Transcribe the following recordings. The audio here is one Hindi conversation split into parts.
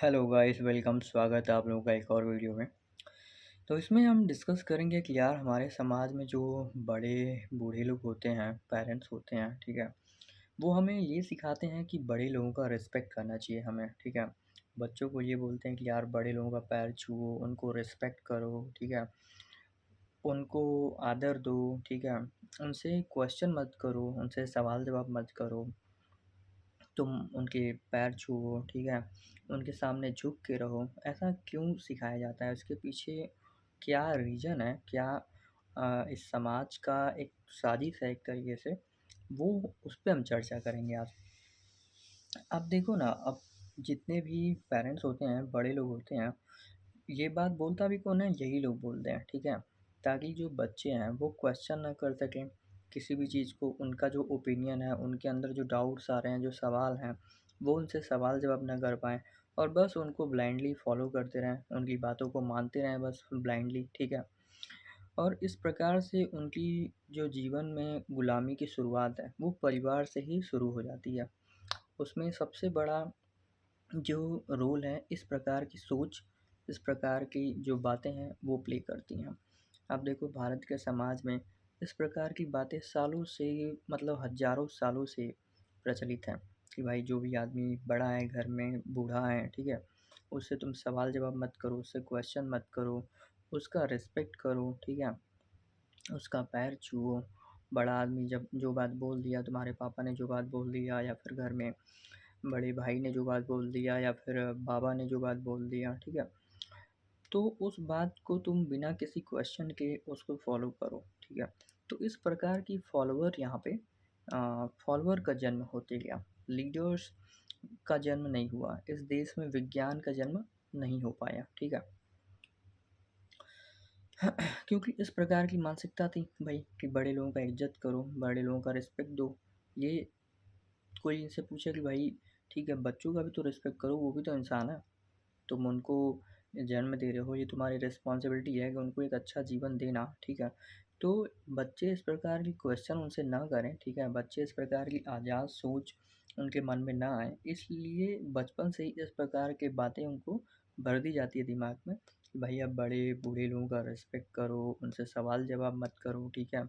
Hello guys, welcome. स्वागत है आप लोगों का एक और वीडियो में। तो इसमें हम डिस्कस करेंगे कि यार हमारे समाज में जो बड़े बूढ़े लोग होते हैं, पेरेंट्स होते हैं, ठीक है, वो हमें ये सिखाते हैं कि बड़े लोगों का रिस्पेक्ट करना चाहिए हमें, ठीक है। बच्चों को ये बोलते हैं कि यार बड़े लोगों का पैर छुओ, उनको रिस्पेक्ट करो, ठीक है, उनको आदर दो, ठीक है, उनसे क्वेश्चन मत करो, उनसे सवाल जवाब मत करो, तुम उनके पैर छुओ, ठीक है, उनके सामने झुक के रहो। ऐसा क्यों सिखाया जाता है? उसके पीछे क्या रीज़न है? क्या इस समाज का एक साजिश है एक तरीके से, वो उस पे हम चर्चा करेंगे आज। अब देखो ना, अब जितने भी पेरेंट्स होते हैं, बड़े लोग होते हैं, ये बात बोलता भी कौन है? यही लोग बोलते हैं, ठीक है? ताकि जो बच्चे हैं वो क्वेश्चन ना कर सकें किसी भी चीज़ को, उनका जो ओपिनियन है, उनके अंदर जो डाउट्स आ रहे हैं, जो सवाल हैं, वो उनसे सवाल जवाब ना कर पाएँ और बस उनको ब्लाइंडली फॉलो करते रहें, उनकी बातों को मानते रहें बस ब्लाइंडली, ठीक है? और इस प्रकार से उनकी जो जीवन में गुलामी की शुरुआत है, वो परिवार से ही शुरू हो जाती है। उसमें सबसे बड़ा जो रोल है इस प्रकार की सोच, इस प्रकार की जो बातें हैं वो प्ले करती हैं। आप देखो भारत के समाज में इस प्रकार की बातें सालों से, मतलब हज़ारों सालों से प्रचलित हैं कि भाई जो भी आदमी बड़ा है घर में, बूढ़ा है, ठीक है, उससे तुम सवाल जवाब मत करो, उससे क्वेश्चन मत करो, उसका रिस्पेक्ट करो, ठीक है, उसका पैर छुओ। बड़ा आदमी जब जो बात बोल दिया, तुम्हारे पापा ने जो बात बोल दिया या फिर घर में बड़े भाई ने जो बात बोल दिया या फिर बाबा ने जो बात बोल दिया, ठीक है? तो उस बात को तुम बिना किसी क्वेश्चन के उसको फॉलो करो, ठीक है? तो इस प्रकार की फॉलोवर यहाँ पे फॉलोवर का जन्म होते गया, लीडर्स का जन्म नहीं हुआ। इस देश में विज्ञान का जन्म नहीं हो पाया, ठीक है? क्योंकि इस प्रकार की मानसिकता थी भाई कि बड़े लोगों का इज़्ज़त करो, बड़े लोगों का रिस्पेक्ट दो। ये कोई इनसे पूछे कि भाई ठीक है, बच्चों का भी तो रिस्पेक्ट करो, वो भी तो इंसान है। तुम उनको जन्म दे रहे हो, ये तुम्हारी रिस्पॉन्सिबिलिटी है कि उनको एक अच्छा जीवन देना, ठीक है? तो बच्चे इस प्रकार की क्वेश्चन उनसे ना करें, ठीक है? बच्चे इस प्रकार की आज़ाद सोच उनके मन में ना आए, इसलिए बचपन से ही इस प्रकार की बातें उनको भर दी जाती है दिमाग में कि भाई अब बड़े बूढ़े लोगों का रिस्पेक्ट करो, उनसे सवाल जवाब मत करो, ठीक है?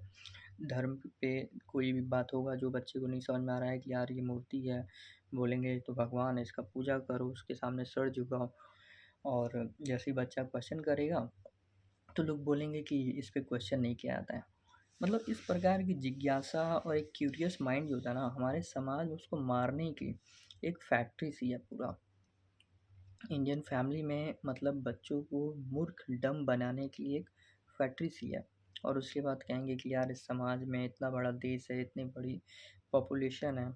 धर्म पे कोई भी बात होगा जो बच्चे को नहीं समझ में आ रहा है कि यार ये मूर्ति है, बोलेंगे तो भगवान है, इसका पूजा करो, उसके सामने सर झुकाओ। और जैसे ही बच्चा क्वेश्चन करेगा तो लोग बोलेंगे कि इस पे क्वेश्चन नहीं किया जाता है। मतलब इस प्रकार की जिज्ञासा और एक क्यूरियस माइंड जो होता है ना, हमारे समाज में उसको मारने की एक फैक्ट्री सी है पूरा। इंडियन फैमिली में मतलब बच्चों को मूर्ख डम बनाने की एक फैक्ट्री सी है। और उसके बाद कहेंगे कि यार इस समाज में इतना बड़ा देश है, इतनी बड़ी पॉपुलेशन है।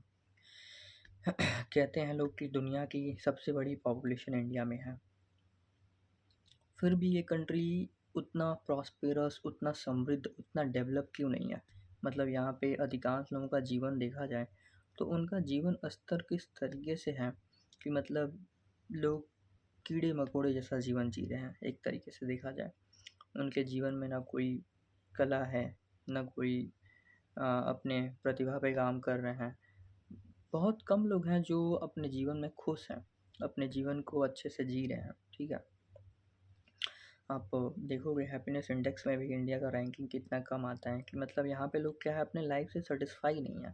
कहते हैं लोग कि दुनिया की सबसे बड़ी पॉपुलेशन इंडिया में है, फिर भी ये कंट्री उतना प्रॉस्पेरस, उतना समृद्ध, उतना डेवलप क्यों नहीं है? मतलब यहाँ पे अधिकांश लोगों का जीवन देखा जाए तो उनका जीवन स्तर किस तरीके से है कि मतलब लोग कीड़े मकोड़े जैसा जीवन जी रहे हैं एक तरीके से देखा जाए। उनके जीवन में ना कोई कला है, ना कोई अपने प्रतिभा पे काम कर रहे हैं। बहुत कम लोग हैं जो अपने जीवन में खुश हैं, अपने जीवन को अच्छे से जी रहे हैं, ठीक है? आप देखोगे हैप्पीनेस इंडेक्स में भी इंडिया का रैंकिंग कितना कम आता है कि मतलब यहाँ पे लोग क्या है, अपने लाइफ से सेटिस्फाई नहीं है।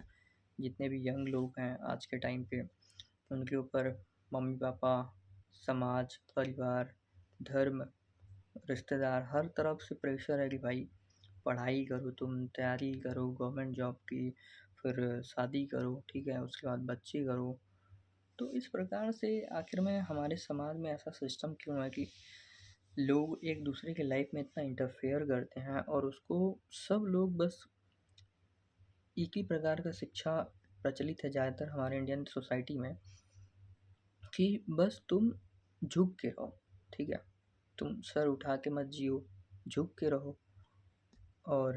जितने भी यंग लोग हैं आज के टाइम पे, उनके ऊपर मम्मी पापा, समाज, परिवार, धर्म, रिश्तेदार हर तरफ से प्रेशर है कि भाई पढ़ाई करो, तुम तैयारी करो गवर्नमेंट जॉब की, फिर शादी करो, ठीक है, उसके बाद बच्चे करो। तो इस प्रकार से आखिर में हमारे समाज में ऐसा सिस्टम क्यों है कि लोग एक दूसरे के लाइफ में इतना इंटरफेयर करते हैं और उसको सब लोग बस एक ही प्रकार का शिक्षा प्रचलित है ज़्यादातर हमारे इंडियन सोसाइटी में कि बस तुम झुक के रहो, ठीक है? तुम सर उठा के मत जियो, झुक के रहो और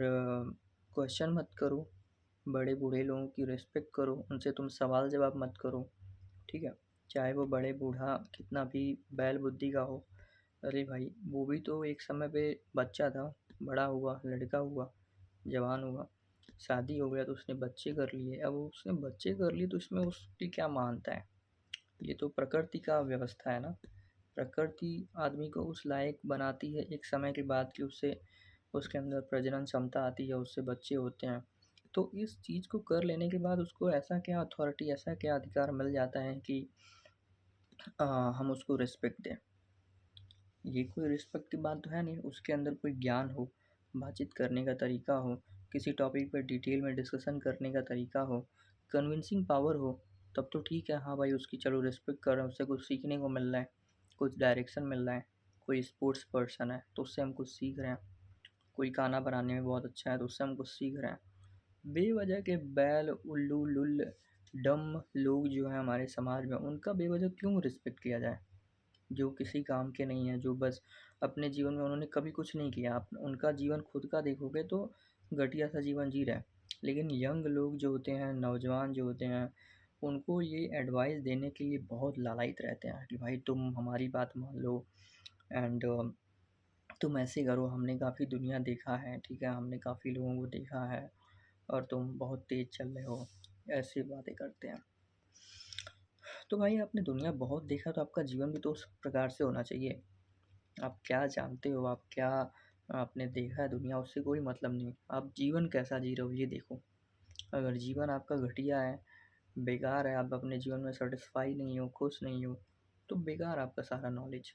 क्वेश्चन मत करो, बड़े बूढ़े लोगों की रिस्पेक्ट करो, उनसे तुम सवाल जवाब मत करो, ठीक है? चाहे वो बड़े बूढ़ा कितना भी बैल बुद्धि का हो। अरे भाई वो भी तो एक समय पे बच्चा था, बड़ा हुआ, लड़का हुआ, जवान हुआ, शादी हो गया तो उसने बच्चे कर लिए। अब उसने बच्चे कर लिए तो इसमें उसकी क्या महानता है? ये तो प्रकृति का व्यवस्था है ना। प्रकृति आदमी को उस लायक बनाती है एक समय के बाद कि उससे उसके अंदर प्रजनन क्षमता आती है, उससे बच्चे होते हैं। तो इस चीज़ को कर लेने के बाद उसको ऐसा क्या अथॉरिटी, ऐसा क्या अधिकार मिल जाता है कि अ, हम उसको रिस्पेक्ट दें। ये कोई रिस्पेक्ट की बात तो है नहीं, उसके अंदर कोई ज्ञान हो, बातचीत करने का तरीका हो, किसी टॉपिक पर डिटेल में डिस्कशन करने का तरीका हो, कन्विंसिंग पावर हो, तब तो ठीक है, हाँ भाई उसकी चलो रिस्पेक्ट कर रहे हैं, उससे कुछ सीखने को मिल रहा है, कुछ डायरेक्शन मिल रहा है। कोई स्पोर्ट्स पर्सन है तो उससे हम कुछ सीख रहे हैं, कोई खाना बनाने में बहुत अच्छा है तो उससे हम कुछ सीख रहे हैं। बेवजह के बैल, उल्लू, लुल्ल, डम्ब लोग जो हैं हमारे समाज में, उनका बेवजह क्यों रिस्पेक्ट किया जाए? जो किसी काम के नहीं हैं, जो बस अपने जीवन में उन्होंने कभी कुछ नहीं किया। आप उनका जीवन खुद का देखोगे तो घटिया सा जीवन जी रहे हैं। लेकिन यंग लोग जो होते हैं, नौजवान जो होते हैं, उनको ये एडवाइस देने के लिए बहुत लालायित रहते हैं कि भाई तुम हमारी बात मान लो एंड तुम ऐसे करो, हमने काफ़ी दुनिया देखा है, ठीक है, हमने काफ़ी लोगों को देखा है और तुम बहुत तेज़ चल रहे हो, ऐसी बातें करते हैं। तो भाई आपने दुनिया बहुत देखा तो आपका जीवन भी तो उस प्रकार से होना चाहिए। आप क्या जानते हो, आप क्या आपने देखा है दुनिया, उससे कोई मतलब नहीं। आप जीवन कैसा जी रहे हो ये देखो। अगर जीवन आपका घटिया है, बेकार है, आप अपने जीवन में सैटिस्फाई नहीं हो, खुश नहीं हो, तो बेकार आपका सारा नॉलेज।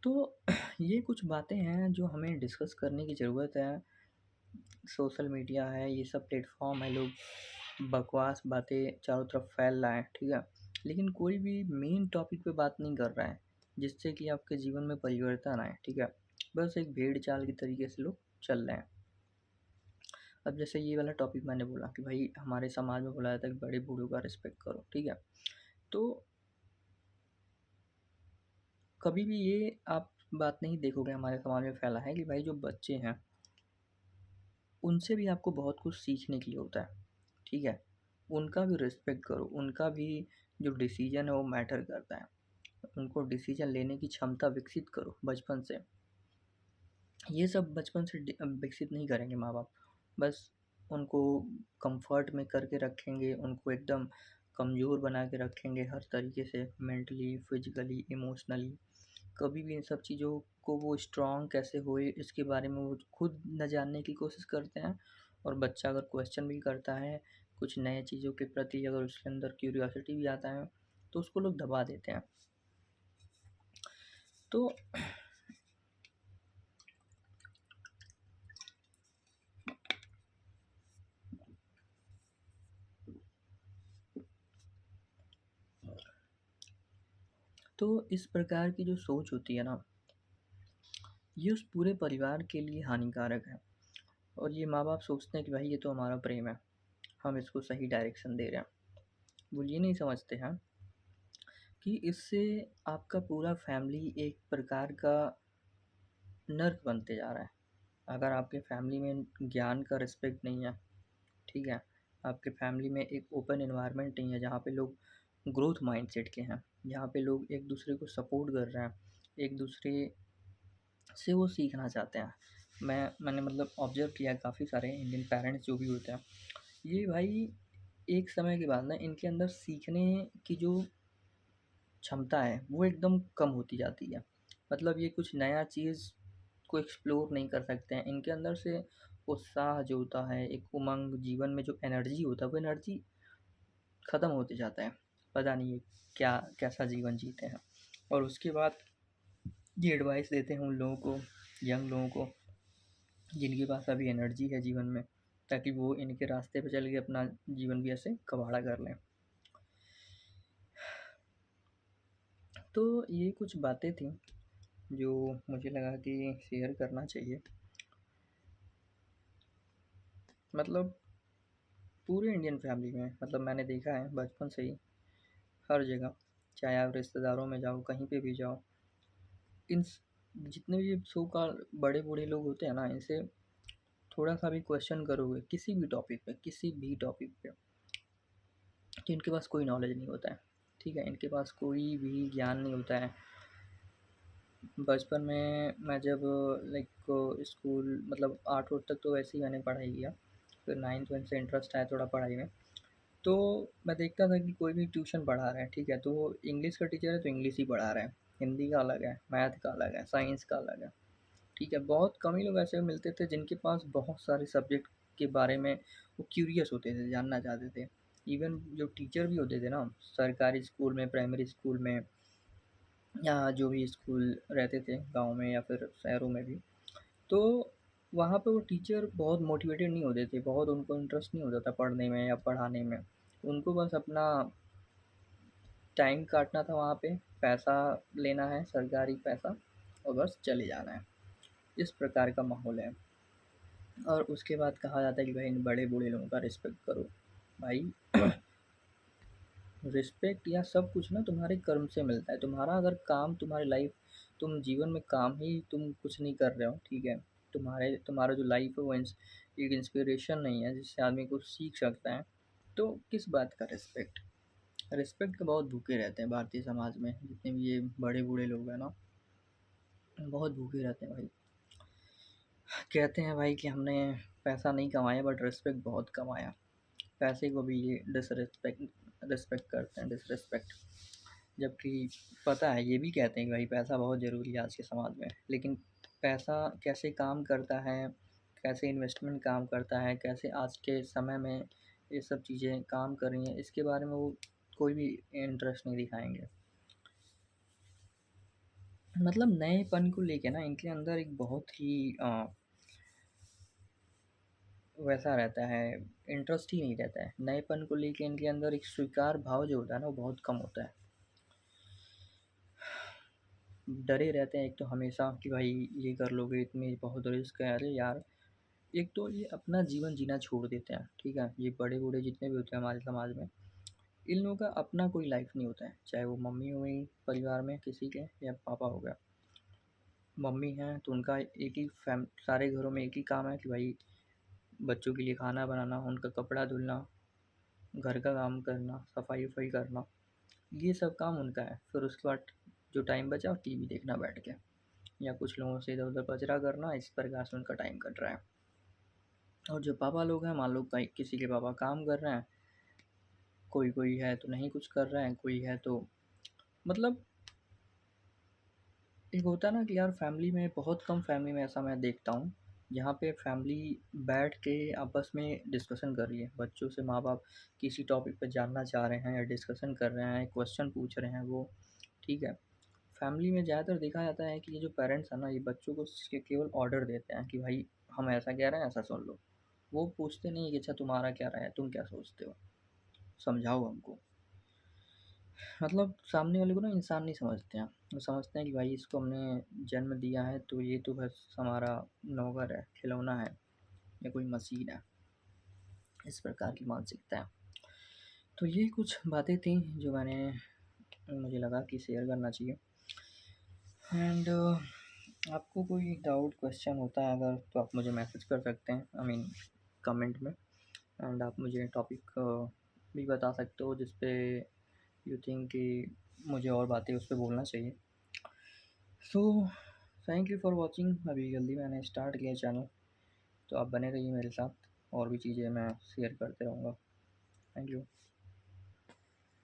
तो ये कुछ बातें हैं जो हमें डिस्कस करने की ज़रूरत है। सोशल मीडिया है, ये सब प्लेटफॉर्म है, लोग बकवास बातें चारों तरफ फैल रहा है, ठीक है, लेकिन कोई भी मेन टॉपिक पे बात नहीं कर रहा है जिससे कि आपके जीवन में परिवर्तन आए, ठीक है। बस एक भेड़ चाल की तरीके से लोग चल रहे हैं। अब जैसे ये वाला टॉपिक मैंने बोला कि भाई हमारे समाज में बोला जाता है कि बड़े बूढ़ों का रिस्पेक्ट करो, ठीक है। तो कभी भी ये आप बात नहीं देखोगे हमारे समाज में फैला है कि भाई जो बच्चे हैं उनसे भी आपको बहुत कुछ सीखने के लिए होता है, ठीक है। उनका भी रिस्पेक्ट करो, उनका भी जो डिसीजन है वो मैटर करता है। उनको डिसीजन लेने की क्षमता विकसित करो बचपन से। ये सब बचपन से विकसित नहीं करेंगे माँ बाप, बस उनको कंफर्ट में करके रखेंगे, उनको एकदम कमज़ोर बना के रखेंगे हर तरीके से, मेंटली, फिजिकली, इमोशनली। कभी भी इन सब चीज़ों को वो स्ट्रॉन्ग कैसे होए इसके बारे में वो खुद न जानने की कोशिश करते हैं। और बच्चा अगर क्वेश्चन भी करता है कुछ नए चीज़ों के प्रति, अगर उसके अंदर क्यूरियोसिटी भी आता है तो उसको लोग दबा देते हैं। तो तो इस प्रकार की जो सोच होती है ना, ये उस पूरे परिवार के लिए हानिकारक है। और ये माँ बाप सोचते हैं कि भाई ये तो हमारा प्रेम है, हम इसको सही डायरेक्शन दे रहे हैं। वो ये नहीं समझते हैं कि इससे आपका पूरा फैमिली एक प्रकार का नर्क बनते जा रहा है। अगर आपके फैमिली में ज्ञान का रिस्पेक्ट नहीं है, ठीक है, आपके फैमिली में एक ओपन एनवायरनमेंट नहीं है जहाँ पे लोग ग्रोथ माइंडसेट के हैं, जहाँ पे लोग एक दूसरे को सपोर्ट कर रहे हैं, एक दूसरे से वो सीखना चाहते हैं। मैंने मतलब ऑब्जर्व किया है काफ़ी सारे इंडियन पेरेंट्स जो भी होते हैं, ये भाई एक समय के बाद ना इनके अंदर सीखने की जो क्षमता है वो एकदम कम होती जाती है। मतलब ये कुछ नया चीज़ को एक्सप्लोर नहीं कर सकते हैं। इनके अंदर से उत्साह जो होता है, एक उमंग, जीवन में जो एनर्जी होता है, वो एनर्जी ख़त्म होते जाता है। पता नहीं ये क्या कैसा जीवन जीते हैं। और उसके बाद ये एडवाइस देते हैं उन लोगों को, यंग लोगों को, जिनके पास अभी एनर्जी है जीवन में, ताकि वो इनके रास्ते पे चल के अपना जीवन भी ऐसे कबाड़ा कर लें। तो ये कुछ बातें थी जो मुझे लगा कि शेयर करना चाहिए। मतलब पूरे इंडियन फैमिली में, मतलब मैंने देखा है बचपन से ही हर जगह, चाहे आप रिश्तेदारों में जाओ, कहीं पे भी जाओ, इन जितने भी सो कॉल्ड बड़े बूढ़े लोग होते हैं ना, इनसे थोड़ा सा भी क्वेश्चन करोगे किसी भी टॉपिक पे, तो इनके पास कोई नॉलेज नहीं होता है, ठीक है, इनके पास कोई भी ज्ञान नहीं होता है। बचपन में मैं जब लाइक स्कूल, मतलब 8वीं तक तो वैसे ही मैंने पढ़ाई किया, फिर 9th 10th से इंटरेस्ट आया थोड़ा पढ़ाई में। तो मैं देखता था कि कोई भी ट्यूशन पढ़ा रहा है, ठीक है, तो वो इंग्लिश का टीचर है तो इंग्लिश ही पढ़ा रहा है, हिंदी का अलग है, मैथ का अलग है, साइंस का अलग है, ठीक है। बहुत कम ही लोग ऐसे मिलते थे जिनके पास बहुत सारे सब्जेक्ट के बारे में वो क्यूरियस होते थे, जानना चाहते थे। इवन जो टीचर भी होते थे ना, सरकारी स्कूल में, प्राइमरी स्कूल में, या जो भी स्कूल रहते थे गाँव में या फिर शहरों में भी, तो वहाँ पे वो टीचर बहुत मोटिवेटेड नहीं होते थे, बहुत उनको इंटरेस्ट नहीं होता था पढ़ने में या पढ़ाने में। उनको बस अपना टाइम काटना था वहाँ पे, पैसा लेना है, सरकारी पैसा, और बस चले जाना है। इस प्रकार का माहौल है। और उसके बाद कहा जाता है कि भाई बड़े बूढ़े लोगों का रिस्पेक्ट करो। भाई रिस्पेक्ट या सब कुछ ना तुम्हारे कर्म से मिलता है। तुम्हारा अगर काम, तुम्हारी लाइफ, तुम जीवन में काम ही तुम कुछ नहीं कर रहे हो, ठीक है, तुम्हारा जो लाइफ है वो एक इंस्पिरेशन नहीं है जिससे आदमी कुछ सीख सकता है, तो किस बात का रिस्पेक्ट। रिस्पेक्ट के बहुत भूखे रहते हैं भारतीय समाज में, जितने भी ये बड़े बूढ़े लोग हैं ना, बहुत भूखे रहते हैं भाई। कहते हैं भाई कि हमने पैसा नहीं कमाया बट रिस्पेक्ट बहुत कमाया। पैसे को भी ये रिस्पेक्ट करते हैं, डिसरिस्पेक्ट। जबकि पता है, ये भी कहते हैं कि भाई पैसा बहुत ज़रूरी है आज के समाज में, लेकिन पैसा कैसे काम करता है, कैसे इन्वेस्टमेंट काम करता है, कैसे आज के समय में ये सब चीज़ें काम कर रही हैं, इसके बारे में वो कोई भी इंटरेस्ट नहीं दिखाएंगे। मतलब नएपन को लेके ना इनके अंदर एक बहुत ही वैसा रहता है, इंटरेस्ट ही नहीं रहता है। नएपन को लेके इनके अंदर एक स्वीकार भाव जो होता है ना, वो बहुत कम होता है। डरे रहते हैं एक तो हमेशा कि भाई ये कर लोगे, इतनी बहुत रिस्क है, अरे यार। एक तो ये अपना जीवन जीना छोड़ देते हैं, ठीक है, ये बड़े बूढ़े जितने भी होते हैं हमारे समाज में, इन लोगों का अपना कोई लाइफ नहीं होता है। चाहे वो मम्मी हो गई परिवार में किसी के, या पापा हो गया। मम्मी हैं तो उनका एक ही सारे घरों में एक ही काम है कि भाई बच्चों के लिए खाना बनाना, उनका कपड़ा धुलना, घर का काम करना, सफाई वफाई करना, ये सब काम उनका है। फिर उसके बाद जो टाइम बचा टीवी देखना बैठ के, या कुछ लोगों से इधर उधर बजरा करना, इस प्रकार से उनका टाइम कट रहा है। और जो पापा लोग हैं, मान लो कहीं किसी के पापा काम कर रहे हैं, कोई कोई है तो नहीं कुछ कर रहे हैं, कोई है तो मतलब एक होता है ना कि यार फैमिली में, बहुत कम फैमिली में ऐसा मैं देखता हूँ जहाँ पे फैमिली बैठ के आपस में डिस्कशन कर रही है। बच्चों से माँ बाप किसी टॉपिक पर जानना चाह रहे हैं या डिस्कशन कर रहे हैं, क्वेश्चन पूछ रहे हैं वो, ठीक है। फैमिली में ज़्यादातर देखा जाता है कि ये जो पेरेंट्स हैं ना, ये बच्चों को केवल ऑर्डर देते हैं कि भाई हम ऐसा कह रहे हैं, ऐसा सुन लो। वो पूछते नहीं कि अच्छा तुम्हारा क्या राय है, तुम क्या सोचते हो, समझाओ हमको। मतलब सामने वाले को ना इंसान नहीं समझते हैं, वो समझते हैं कि भाई इसको हमने जन्म दिया है तो ये तो बस हमारा नौकर है, खिलौना है, या कोई मशीन है। इस प्रकार की मानसिकता है। तो ये कुछ बातें थी जो मुझे लगा कि शेयर करना चाहिए। एंड आपको कोई डाउट क्वेश्चन होता है अगर, तो आप मुझे मैसेज कर सकते हैं, आई मीन कमेंट में। एंड आप मुझे टॉपिक भी बता सकते हो जिस पे यू थिंक कि मुझे और बातें उस पर बोलना चाहिए। So thank you for watching. अभी जल्दी मैंने स्टार्ट किया चैनल, तो आप बने रहिए मेरे साथ, और भी चीज़ें मैं शेयर करते रहूँगा। Thank you.